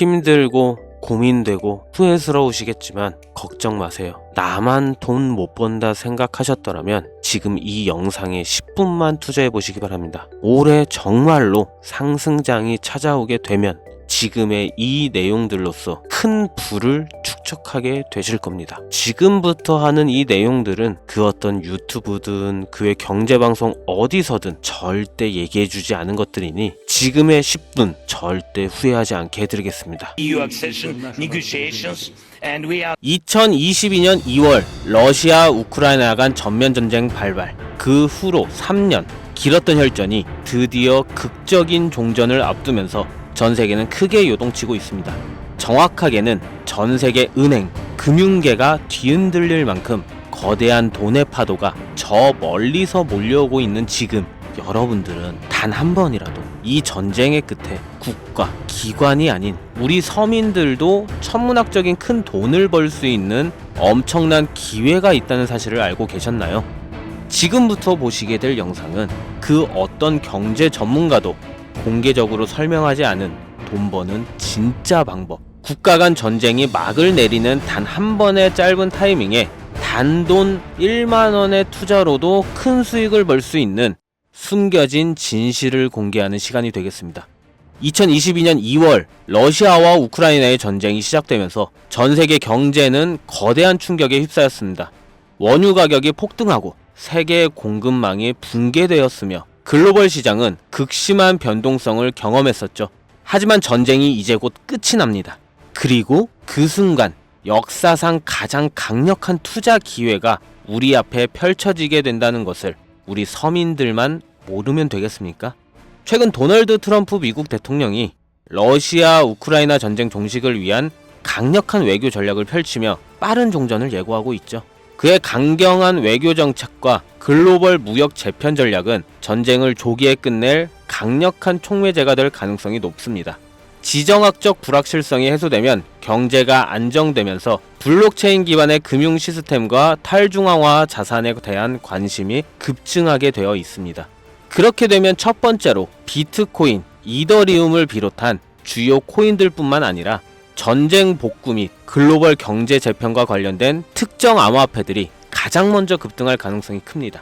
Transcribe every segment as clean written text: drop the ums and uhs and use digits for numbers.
힘들고 고민되고 후회스러우시겠지만 걱정 마세요. 나만 돈 못 번다 생각하셨더라면 지금 이 영상에 10분만 투자해 보시기 바랍니다. 올해 정말로 상승장이 찾아오게 되면 지금의 이 내용들로서 큰 부를 축적하게 되실 겁니다. 지금부터 하는 이 내용들은 그 어떤 유튜브든 그의 경제방송 어디서든 절대 얘기해주지 않은 것들이니 지금의 10분 절대 후회하지 않게 해드리겠습니다. 2022년 2월 러시아 우크라이나 간 전면전쟁 발발, 그 후로 3년 길었던 혈전이 드디어 극적인 종전을 앞두면서 전 세계는 크게 요동치고 있습니다. 정확하게는 전 세계 은행, 금융계가 뒤흔들릴 만큼 거대한 돈의 파도가 저 멀리서 몰려오고 있는 지금 여러분들은 단 한 번이라도 이 전쟁의 끝에 국가, 기관이 아닌 우리 서민들도 천문학적인 큰 돈을 벌 수 있는 엄청난 기회가 있다는 사실을 알고 계셨나요? 지금부터 보시게 될 영상은 그 어떤 경제 전문가도 공개적으로 설명하지 않은 돈 버는 진짜 방법, 국가 간 전쟁이 막을 내리는 단 한 번의 짧은 타이밍에 단돈 1만원의 투자로도 큰 수익을 벌 수 있는 숨겨진 진실을 공개하는 시간이 되겠습니다. 2022년 2월 러시아와 우크라이나의 전쟁이 시작되면서 전 세계 경제는 거대한 충격에 휩싸였습니다. 원유 가격이 폭등하고 세계 공급망이 붕괴되었으며 글로벌 시장은 극심한 변동성을 경험했었죠. 하지만 전쟁이 이제 곧 끝이 납니다. 그리고 그 순간 역사상 가장 강력한 투자 기회가 우리 앞에 펼쳐지게 된다는 것을 우리 서민들만 모르면 되겠습니까? 최근 도널드 트럼프 미국 대통령이 러시아 우크라이나 전쟁 종식을 위한 강력한 외교 전략을 펼치며 빠른 종전을 예고하고 있죠. 그의 강경한 외교 정책과 글로벌 무역 재편 전략은 전쟁을 조기에 끝낼 강력한 촉매제가 될 가능성이 높습니다. 지정학적 불확실성이 해소되면 경제가 안정되면서 블록체인 기반의 금융 시스템과 탈중앙화 자산에 대한 관심이 급증하게 되어 있습니다. 그렇게 되면 첫 번째로 비트코인, 이더리움을 비롯한 주요 코인들뿐만 아니라 전쟁 복구 및 글로벌 경제 재편과 관련된 특정 암호화폐들이 가장 먼저 급등할 가능성이 큽니다.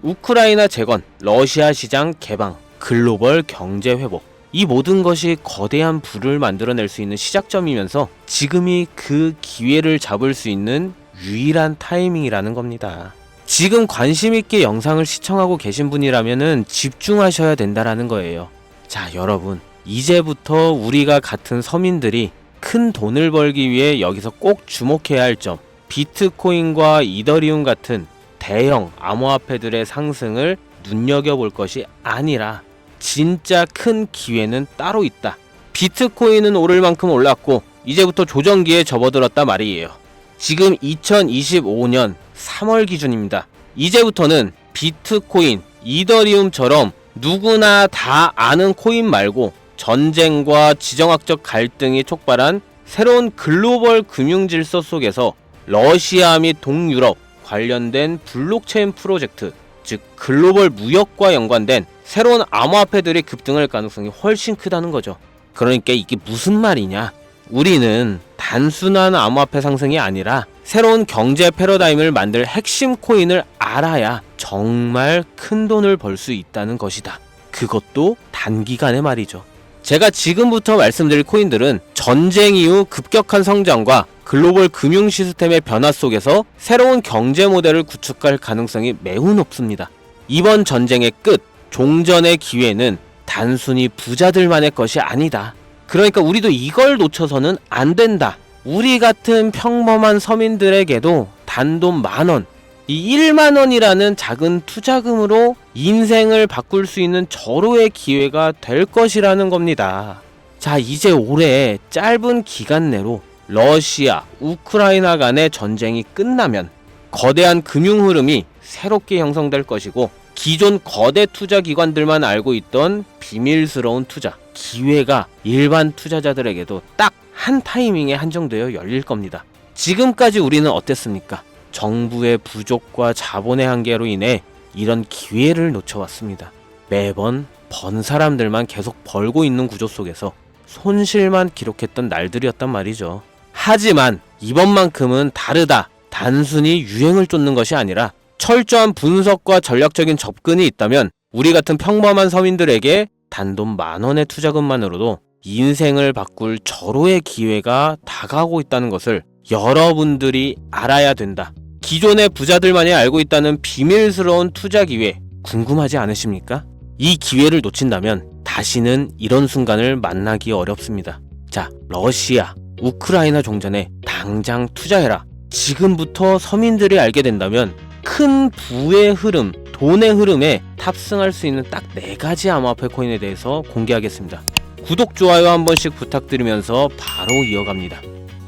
우크라이나 재건, 러시아 시장 개방, 글로벌 경제 회복, 이 모든 것이 거대한 부를 만들어낼 수 있는 시작점이면서 지금이 그 기회를 잡을 수 있는 유일한 타이밍이라는 겁니다. 지금 관심있게 영상을 시청하고 계신 분이라면 집중하셔야 된다라는 거예요. 자, 여러분, 이제부터 우리가 같은 서민들이 큰 돈을 벌기 위해 여기서 꼭 주목해야 할 점, 비트코인과 이더리움 같은 대형 암호화폐들의 상승을 눈여겨볼 것이 아니라 진짜 큰 기회는 따로 있다. 비트코인은 오를 만큼 올랐고 이제부터 조정기에 접어들었다 말이에요. 지금 2025년 3월 기준입니다. 이제부터는 비트코인, 이더리움처럼 누구나 다 아는 코인 말고 전쟁과 지정학적 갈등이 촉발한 새로운 글로벌 금융 질서 속에서 러시아 및 동유럽 관련된 블록체인 프로젝트, 즉 글로벌 무역과 연관된 새로운 암호화폐들의 급등할 가능성이 훨씬 크다는 거죠. 그러니까 이게 무슨 말이냐? 우리는 단순한 암호화폐 상승이 아니라 새로운 경제 패러다임을 만들 핵심 코인을 알아야 정말 큰 돈을 벌 수 있다는 것이다. 그것도 단기간에 말이죠. 제가 지금부터 말씀드릴 코인들은 전쟁 이후 급격한 성장과 글로벌 금융 시스템의 변화 속에서 새로운 경제 모델을 구축할 가능성이 매우 높습니다. 이번 전쟁의 끝, 종전의 기회는 단순히 부자들만의 것이 아니다. 그러니까 우리도 이걸 놓쳐서는 안 된다. 우리 같은 평범한 서민들에게도 단돈 10,000원, 이 1만원이라는 작은 투자금으로 인생을 바꿀 수 있는 절호의 기회가 될 것이라는 겁니다. 자, 이제 올해 짧은 기간 내로 러시아, 우크라이나 간의 전쟁이 끝나면 거대한 금융 흐름이 새롭게 형성될 것이고 기존 거대 투자 기관들만 알고 있던 비밀스러운 투자, 기회가 일반 투자자들에게도 딱 한 타이밍에 한정되어 열릴 겁니다. 지금까지 우리는 어땠습니까? 정부의 부족과 자본의 한계로 인해 이런 기회를 놓쳐왔습니다. 매번 번 사람들만 계속 벌고 있는 구조 속에서 손실만 기록했던 날들이었단 말이죠. 하지만 이번만큼은 다르다. 단순히 유행을 쫓는 것이 아니라 철저한 분석과 전략적인 접근이 있다면 우리 같은 평범한 서민들에게 단돈 10,000원의 투자금만으로도 인생을 바꿀 절호의 기회가 다가오고 있다는 것을 여러분들이 알아야 된다. 기존의 부자들만이 알고 있다는 비밀스러운 투자 기회 궁금하지 않으십니까? 이 기회를 놓친다면 다시는 이런 순간을 만나기 어렵습니다. 자, 러시아, 우크라이나 종전에 당장 투자해라. 지금부터 서민들이 알게 된다면 큰 부의 흐름, 돈의 흐름에 탑승할 수 있는 딱 4가지 암호화폐 코인에 대해서 공개하겠습니다. 구독, 좋아요 한 번씩 부탁드리면서 바로 이어갑니다.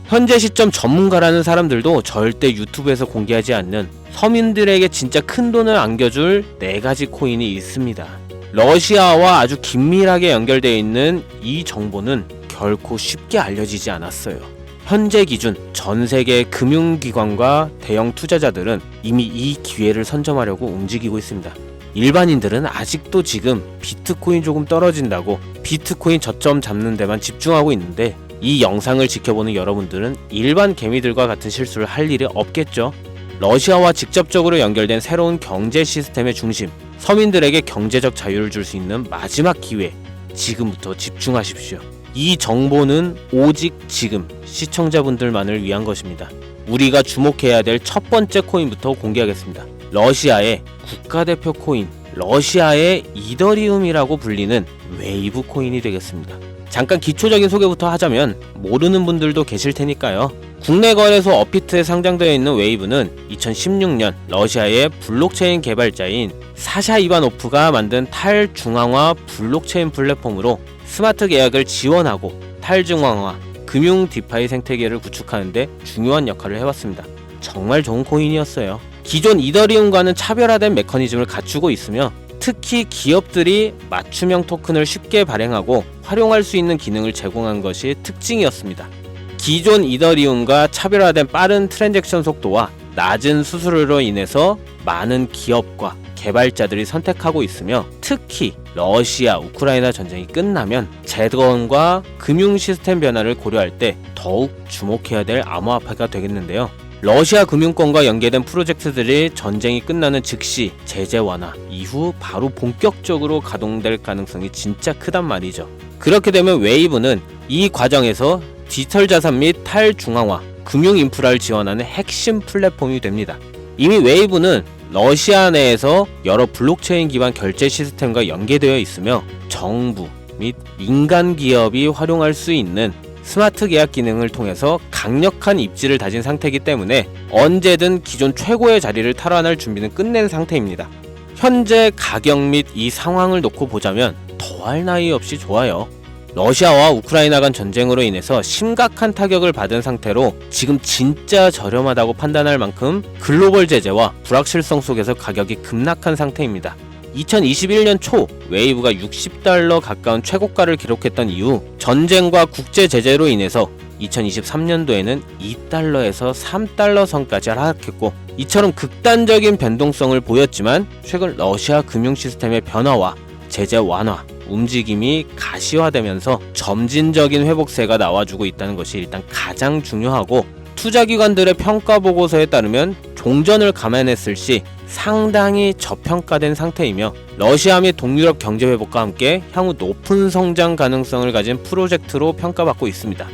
현재 시점 전문가라는 사람들도 절대 유튜브에서 공개하지 않는 서민들에게 진짜 큰 돈을 안겨줄 4가지 코인이 있습니다. 러시아와 아주 긴밀하게 연결되어 있는 이 정보는 결코 쉽게 알려지지 않았어요. 현재 기준 전 세계 금융기관과 대형 투자자들은 이미 이 기회를 선점하려고 움직이고 있습니다. 일반인들은 아직도 지금 비트코인 조금 떨어진다고 비트코인 저점 잡는 데만 집중하고 있는데 이 영상을 지켜보는 여러분들은 일반 개미들과 같은 실수를 할 일이 없겠죠. 러시아와 직접적으로 연결된 새로운 경제 시스템의 중심, 서민들에게 경제적 자유를 줄 수 있는 마지막 기회, 지금부터 집중하십시오. 이 정보는 오직 지금 시청자분들만을 위한 것입니다. 우리가 주목해야 될 첫 번째 코인부터 공개하겠습니다. 러시아의 국가대표 코인, 러시아의 이더리움이라고 불리는 웨이브 코인이 되겠습니다. 잠깐 기초적인 소개부터 하자면 모르는 분들도 계실 테니까요. 국내 거래소 업비트에 상장되어 있는 웨이브는 2016년 러시아의 블록체인 개발자인 사샤 이바노프가 만든 탈중앙화 블록체인 플랫폼으로 스마트 계약을 지원하고 탈중앙화, 금융 디파이 생태계를 구축하는 데 중요한 역할을 해왔습니다. 정말 좋은 코인이었어요. 기존 이더리움과는 차별화된 메커니즘을 갖추고 있으며 특히 기업들이 맞춤형 토큰을 쉽게 발행하고 활용할 수 있는 기능을 제공한 것이 특징이었습니다. 기존 이더리움과 차별화된 빠른 트랜잭션 속도와 낮은 수수료로 인해서 많은 기업과 개발자들이 선택하고 있으며 특히 러시아, 우크라이나 전쟁이 끝나면 재건과 금융 시스템 변화를 고려할 때 더욱 주목해야 될 암호화폐가 되겠는데요. 러시아 금융권과 연계된 프로젝트들이 전쟁이 끝나는 즉시 제재 완화 이후 바로 본격적으로 가동될 가능성이 진짜 크단 말이죠. 그렇게 되면 웨이브는 이 과정에서 디지털 자산 및 탈중앙화, 금융 인프라를 지원하는 핵심 플랫폼이 됩니다. 이미 웨이브는 러시아 내에서 여러 블록체인 기반 결제 시스템과 연계되어 있으며 정부 및 민간 기업이 활용할 수 있는 스마트 계약 기능을 통해서 강력한 입지를 다진 상태이기 때문에 언제든 기존 최고의 자리를 탈환할 준비는 끝낸 상태입니다. 현재 가격 및 이 상황을 놓고 보자면 더할 나위 없이 좋아요. 러시아와 우크라이나 간 전쟁으로 인해서 심각한 타격을 받은 상태로 지금 진짜 저렴하다고 판단할 만큼 글로벌 제재와 불확실성 속에서 가격이 급락한 상태입니다. 2021년 초 웨이브가 $60 가까운 최고가를 기록했던 이후 전쟁과 국제 제재로 인해서 2023년도에는 $2에서 $3 선까지 하락했고 이처럼 극단적인 변동성을 보였지만 최근 러시아 금융 시스템의 변화와 제재 완화, 움직임이 가시화되면서 점진적인 회복세가 나와주고 있다는 것이 일단 가장 중요하고 투자기관들의 평가 보고서에 따르면 종전을 감안했을 시 상당히 저평가된 상태이며 러시아 및 동유럽 경제 회복과 함께 향후 높은 성장 가능성을 가진 프로젝트로 평가받고 있습니다.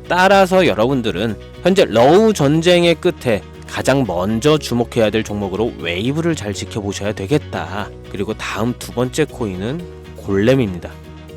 따라서 여러분들은 현재 러우 전쟁의 끝에 가장 먼저 주목해야 될 종목으로 웨이브를 잘 지켜보셔야 되겠다. 그리고 다음 두 번째 코인은 골렘입니다.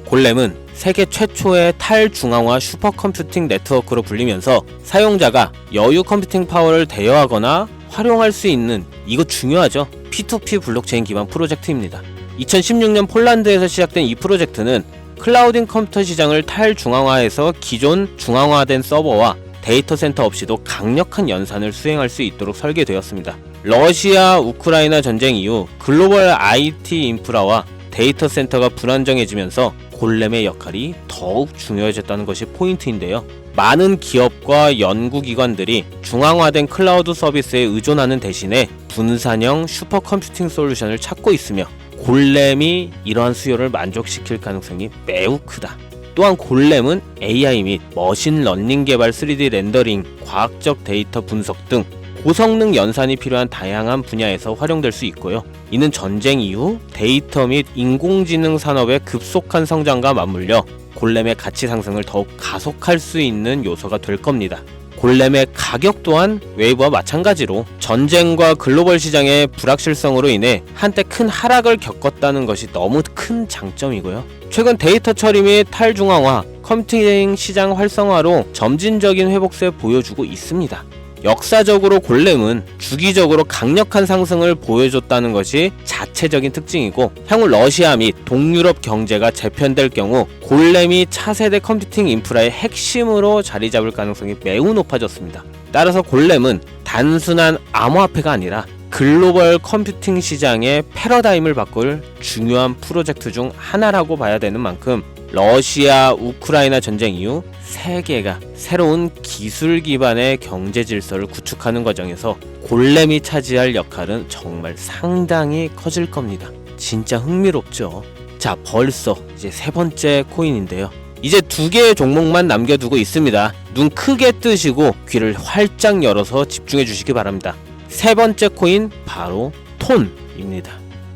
골렘은 세계 최초의 탈중앙화 슈퍼컴퓨팅 네트워크로 불리면서 사용자가 여유 컴퓨팅 파워를 대여하거나 활용할 수 있는, 이거 중요하죠, P2P 블록체인 기반 프로젝트입니다. 2016년 폴란드에서 시작된 이 프로젝트는 클라우딩 컴퓨터 시장을 탈중앙화해서 기존 중앙화된 서버와 데이터 센터 없이도 강력한 연산을 수행할 수 있도록 설계되었습니다. 러시아, 우크라이나 전쟁 이후 글로벌 IT 인프라와 데이터 센터가 불안정해지면서 골렘의 역할이 더욱 중요해졌다는 것이 포인트인데요. 많은 기업과 연구기관들이 중앙화된 클라우드 서비스에 의존하는 대신에 분산형 슈퍼컴퓨팅 솔루션을 찾고 있으며 골렘이 이러한 수요를 만족시킬 가능성이 매우 크다. 또한 골렘은 AI 및 머신러닝 개발 3D 렌더링, 과학적 데이터 분석 등 고성능 연산이 필요한 다양한 분야에서 활용될 수 있고요. 이는 전쟁 이후 데이터 및 인공지능 산업의 급속한 성장과 맞물려 골렘의 가치 상승을 더욱 가속할 수 있는 요소가 될 겁니다. 골렘의 가격 또한 웨이브와 마찬가지로 전쟁과 글로벌 시장의 불확실성으로 인해 한때 큰 하락을 겪었다는 것이 너무 큰 장점이고요. 최근 데이터 처리 및 탈중앙화, 컴퓨팅 시장 활성화로 점진적인 회복세 보여주고 있습니다. 역사적으로 골렘은 주기적으로 강력한 상승을 보여줬다는 것이 자체적인 특징이고, 향후 러시아 및 동유럽 경제가 재편될 경우 골렘이 차세대 컴퓨팅 인프라의 핵심으로 자리 잡을 가능성이 매우 높아졌습니다. 따라서 골렘은 단순한 암호화폐가 아니라 글로벌 컴퓨팅 시장의 패러다임을 바꿀 중요한 프로젝트 중 하나라고 봐야 되는 만큼, 러시아 우크라이나 전쟁 이후 세계가 새로운 기술 기반의 경제 질서를 구축하는 과정에서 골렘이 차지할 역할은 정말 상당히 커질 겁니다. 진짜 흥미롭죠? 자, 벌써 이제 세 번째 코인인데요. 이제 두 개의 종목만 남겨두고 있습니다. 눈 크게 뜨시고 귀를 활짝 열어서 집중해 주시기 바랍니다. 세 번째 코인 바로 톤입니다.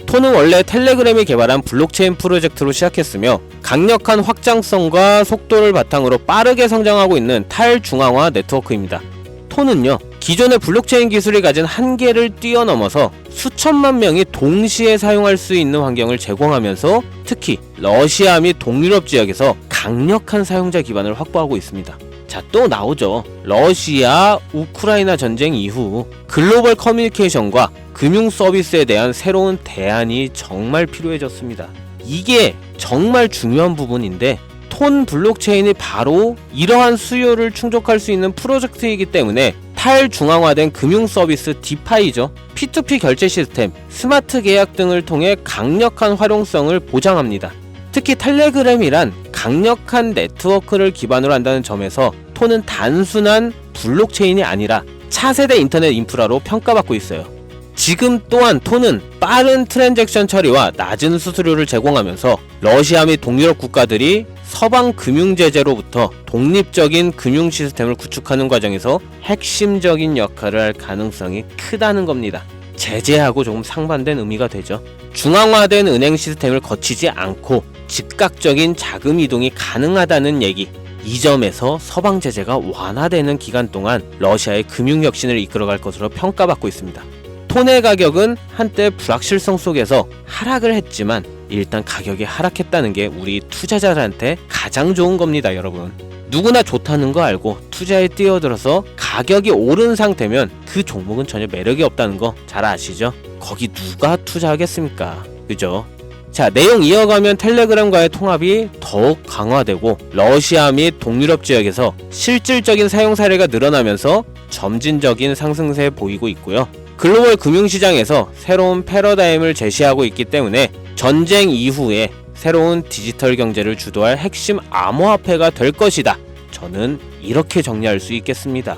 톤은 원래 텔레그램이 개발한 블록체인 프로젝트로 시작했으며 강력한 확장성과 속도를 바탕으로 빠르게 성장하고 있는 탈중앙화 네트워크입니다. 톤은요, 기존의 블록체인 기술이 가진 한계를 뛰어넘어서 수천만 명이 동시에 사용할 수 있는 환경을 제공하면서 특히 러시아 및 동유럽 지역에서 강력한 사용자 기반을 확보하고 있습니다. 자, 또 나오죠. 러시아 우크라이나 전쟁 이후 글로벌 커뮤니케이션과 금융 서비스에 대한 새로운 대안이 정말 필요해졌습니다. 이게 정말 중요한 부분인데, 톤 블록체인이 바로 이러한 수요를 충족할 수 있는 프로젝트이기 때문에 탈중앙화된 금융 서비스 디파이죠. P2P 결제 시스템, 스마트 계약 등을 통해 강력한 활용성을 보장합니다. 특히 텔레그램이란 강력한 네트워크를 기반으로 한다는 점에서 톤은 단순한 블록체인이 아니라 차세대 인터넷 인프라로 평가받고 있어요. 지금 또한 톤은 빠른 트랜잭션 처리와 낮은 수수료를 제공하면서 러시아 및 동유럽 국가들이 서방 금융 제재로부터 독립적인 금융 시스템을 구축하는 과정에서 핵심적인 역할을 할 가능성이 크다는 겁니다. 제재하고 조금 상반된 의미가 되죠. 중앙화된 은행 시스템을 거치지 않고 즉각적인 자금 이동이 가능하다는 얘기. 이 점에서 서방 제재가 완화되는 기간 동안 러시아의 금융 혁신을 이끌어갈 것으로 평가받고 있습니다. 톤의 가격은 한때 불확실성 속에서 하락을 했지만 일단 가격이 하락했다는 게 우리 투자자들한테 가장 좋은 겁니다, 여러분. 누구나 좋다는 거 알고 투자에 뛰어들어서 가격이 오른 상태면 그 종목은 전혀 매력이 없다는 거 잘 아시죠? 거기 누가 투자하겠습니까? 그죠? 자, 내용 이어가면 텔레그램과의 통합이 더욱 강화되고 러시아 및 동유럽 지역에서 실질적인 사용 사례가 늘어나면서 점진적인 상승세 보이고 있고요. 글로벌 금융시장에서 새로운 패러다임을 제시하고 있기 때문에 전쟁 이후에 새로운 디지털 경제를 주도할 핵심 암호화폐가 될 것이다. 저는 이렇게 정리할 수 있겠습니다.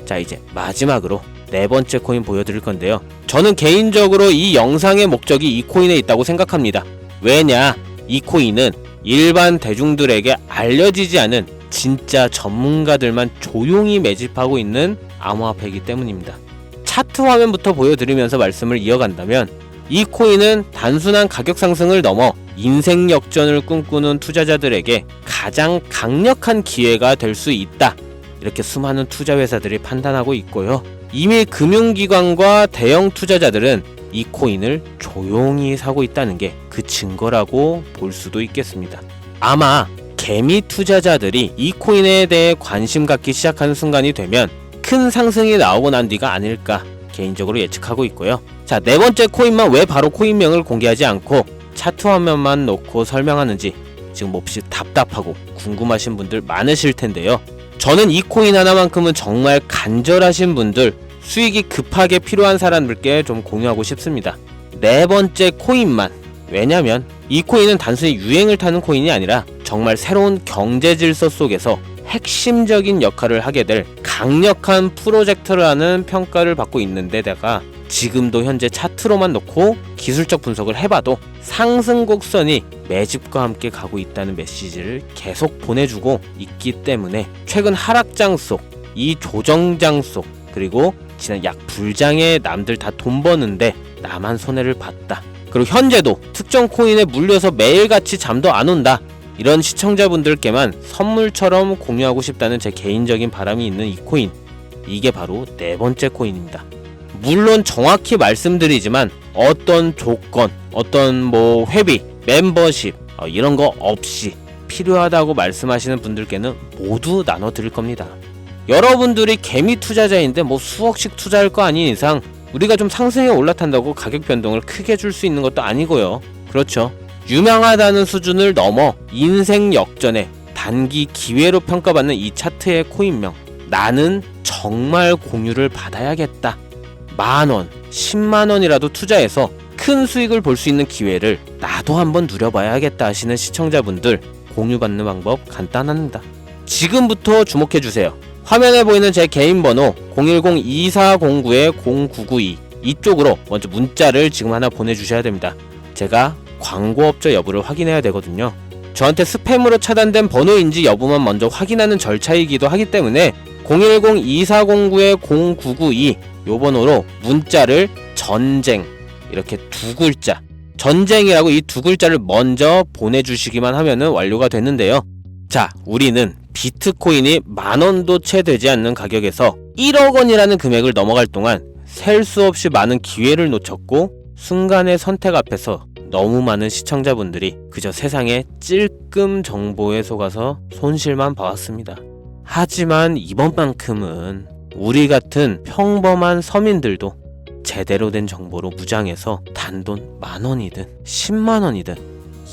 자, 이제 마지막으로 네 번째 코인 보여드릴 건데요. 저는 개인적으로 이 영상의 목적이 이 코인에 있다고 생각합니다. 왜냐? 이 코인은 일반 대중들에게 알려지지 않은 진짜 전문가들만 조용히 매집하고 있는 암호화폐이기 때문입니다. 차트 화면부터 보여드리면서 말씀을 이어간다면, 이 코인은 단순한 가격 상승을 넘어 인생 역전을 꿈꾸는 투자자들에게 가장 강력한 기회가 될 수 있다. 이렇게 수많은 투자 회사들이 판단하고 있고요. 이미 금융기관과 대형 투자자들은 이 코인을 조용히 사고 있다는 게 그 증거라고 볼 수도 있겠습니다. 아마 개미 투자자들이 이 코인에 대해 관심 갖기 시작하는 순간이 되면 큰 상승이 나오고 난 뒤가 아닐까 개인적으로 예측하고 있고요. 자, 네 번째 코인만 왜 바로 코인명을 공개하지 않고 차트 화면만 놓고 설명하는지 지금 몹시 답답하고 궁금하신 분들 많으실 텐데요. 저는 이 코인 하나만큼은 정말 간절하신 분들, 수익이 급하게 필요한 사람들께 좀 공유하고 싶습니다. 네 번째 코인만. 왜냐면 이 코인은 단순히 유행을 타는 코인이 아니라 정말 새로운 경제 질서 속에서 핵심적인 역할을 하게 될 강력한 프로젝트라는 평가를 받고 있는 데다가 지금도 현재 차트로만 놓고 기술적 분석을 해봐도 상승 곡선이 매집과 함께 가고 있다는 메시지를 계속 보내주고 있기 때문에 최근 하락장 속, 이 조정장 속, 그리고 지난 약 불장에 남들 다 돈 버는데 나만 손해를 봤다. 그리고 현재도 특정 코인에 물려서 매일같이 잠도 안 온다. 이런 시청자분들께만 선물처럼 공유하고 싶다는 제 개인적인 바람이 있는 이 코인, 이게 바로 네 번째 코인입니다. 물론 정확히 말씀드리지만 어떤 조건, 어떤 회비, 멤버십 이런 거 없이 필요하다고 말씀하시는 분들께는 모두 나눠드릴 겁니다. 여러분들이 개미 투자자인데 수억씩 투자할 거 아닌 이상 우리가 좀 상승에 올라탄다고 가격 변동을 크게 줄 수 있는 것도 아니고요. 그렇죠. 유명하다는 수준을 넘어 인생 역전에 단기 기회로 평가받는 이 차트의 코인명, 나는 정말 공유를 받아야겠다. 10,000원, 10만원이라도 투자해서 큰 수익을 볼 수 있는 기회를 나도 한번 누려봐야겠다 하시는 시청자분들, 공유받는 방법 간단합니다. 지금부터 주목해주세요. 화면에 보이는 제 개인 번호 010-2409-0992 이쪽으로 먼저 문자를 지금 하나 보내주셔야 됩니다. 제가 광고업자 여부를 확인해야 되거든요. 저한테 스팸으로 차단된 번호인지 여부만 먼저 확인하는 절차이기도 하기 때문에 010-2409-0992 요 번호로 문자를 전쟁, 이렇게 두 글자, 전쟁이라고 이 두 글자를 먼저 보내주시기만 하면은 완료가 되는데요. 자, 우리는 비트코인이 10,000원도 채 되지 않는 가격에서 1억 원이라는 금액을 넘어갈 동안 셀 수 없이 많은 기회를 놓쳤고, 순간의 선택 앞에서 너무 많은 시청자분들이 그저 세상의 찔끔 정보에 속아서 손실만 봐왔습니다. 하지만 이번만큼은 우리 같은 평범한 서민들도 제대로 된 정보로 무장해서 단돈 10,000원이든 10만원이든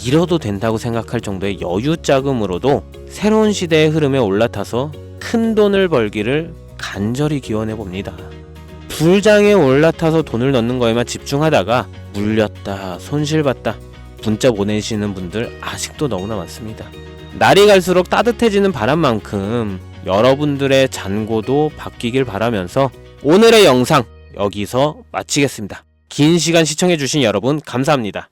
잃어도 된다고 생각할 정도의 여유 자금으로도 새로운 시대의 흐름에 올라타서 큰 돈을 벌기를 간절히 기원해 봅니다. 불장에 올라타서 돈을 넣는 거에만 집중하다가 물렸다, 손실봤다 문자 보내시는 분들 아직도 너무나 많습니다. 날이 갈수록 따뜻해지는 바람만큼 여러분들의 잔고도 바뀌길 바라면서 오늘의 영상 여기서 마치겠습니다. 긴 시간 시청해주신 여러분 감사합니다.